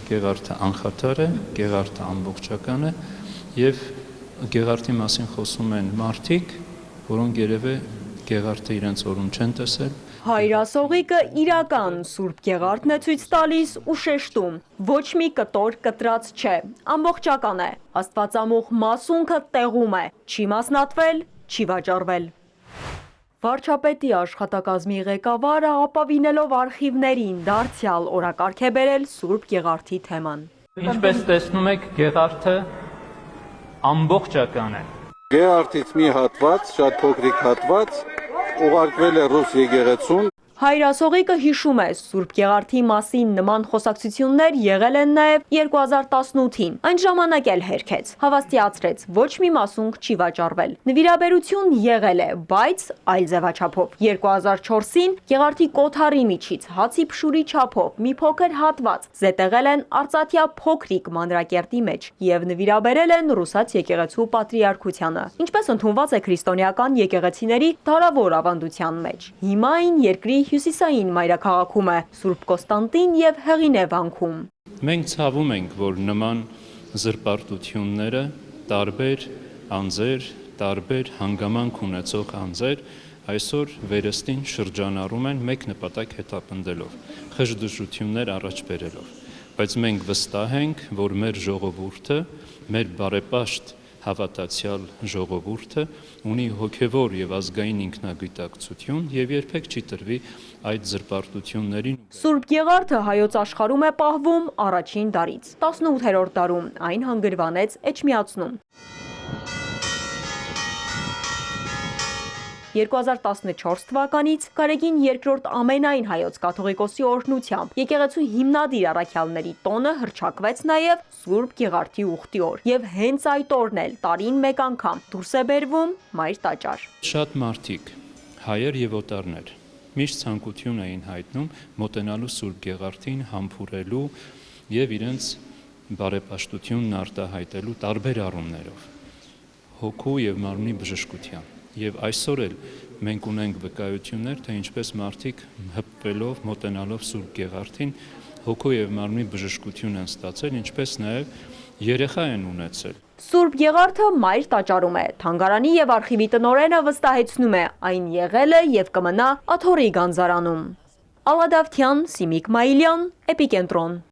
Գեղարդը անխաթար է, Գեղարդը ամբողջական է եւ Գեղարդի մասին խոսում են մարդիկ, որոնք երևի Գեղարդը իրենց օրում չեն տեսել։ Հայրասողիկը իրական Սուրբ Գեղարդն է ցույց տալիս ու շեշտում. ոչ մի կտոր կտրած չէ, ամբողջական է, Աստվածամուխ մասունքը տեղում է, չի մասնատվել, չի վաճառվել։ Վարչապետի աշխատակազմի ղեկավարը ապավինելով արխիվներին դարձյալ օրակարգ է բերել Սուրբ Գեղարդի թեման։ Ինչպես տեսնում եք, Գեղարդը ամբողջական է։ Գեղարդից մի հատված, շատ փոքրիկ հատված, ուղարկվել է ռուս եկեղեցուն։ Հայրասողիկը հիշում է, Սուրբ Գեղարդի մասին նման խոսակցություններ եղել են նաև 2018-ին, այն ժամանակ էլ հերքեց, հավաստիացրեց, ոչ մի մասունք չի վաճառվել։ Նվիրաբերություն եղել է, բայց այլ ձևաչափով։ 2004-ին Գեղարդի կոթարի միջից հացի փշուրի չափով մի փոքր հատված զետեղել են Արծաթյա փոքրիկ մանրակերտի մեջ եւ նվիրաբերել են Ռուսաց եկեղեցու պատրիարքությանը, ինչպես ընդունված է քրիստոնեական եկեղեցիների դարավոր ավանդության մեջ։ Հիմա այն երկրի հյուսիսային մայրաքաղաքում է, Սուրբ Կոստանդին եւ Հեղինե վանքում։ Մենք ցավում ենք, որ նման զրպարտությունները տարբեր անձեր, տարբեր հանգամանք ունեցող անձեր այսօր վերստին շրջանառում են մեկ նպատակ հետապնդելով, խժդժություններ առաջ բերելով, բայց մենք վստահ ենք, որ մեր ժողովուրդը, մեր բարեպաշտ հավատացյալ ժողովուրդը ունի հոգևոր եւ ազգային ինքնագիտակցություն եւ երբեք չի տրվի այդ զրպարտություններին։ Սուրբ Գեղարդը հայոց աշխարհում է պահվում առաջին դարից, 18-րդ դարում այն հանգրվանեց Էջմիածնում։ 2014 թվականից Գարեգին II ամենայն հայոց կաթողիկոսի օրհնությամբ եկեղեցու հիմնադիր առաքյալների տոնը հռչակվեց նաև Սուրբ Գեղարդի ուխտի օր եւ հենց այդ օրն էլ տարին մեկ անգամ դուրս է բերվում Մայր տաճար։ Շատ մարդիկ, հայեր եւ օտարներ, միշտ ցանկություն էին հայտնում մոտենալու Սուրբ Գեղարդին համբուրելու եւ իրենց բարեպաշտությունն արտահայտելու տարբեր առումներով հոգու եւ մարմնի բժշկության։ Եվ այսօր էլ մենք ունենք վկայություններ, թե ինչպես մարդիկ հպվելով, մոտենալով Սուրբ Գեղարդին հոգու եւ մարմնի բժշկություն են ստացել, ինչպես նաեւ երեխա են ունեցել։ Սուրբ Գեղարդը Մայր տաճարում է, թանգարանի եւ արխիվի տնօրենը վստահեցնում է, այն եղել է եւ կմնա Աթոռի գանձարանում։ Ալադավթյան, Սիմիկ Մայիլյան, Էպիկենտրոն։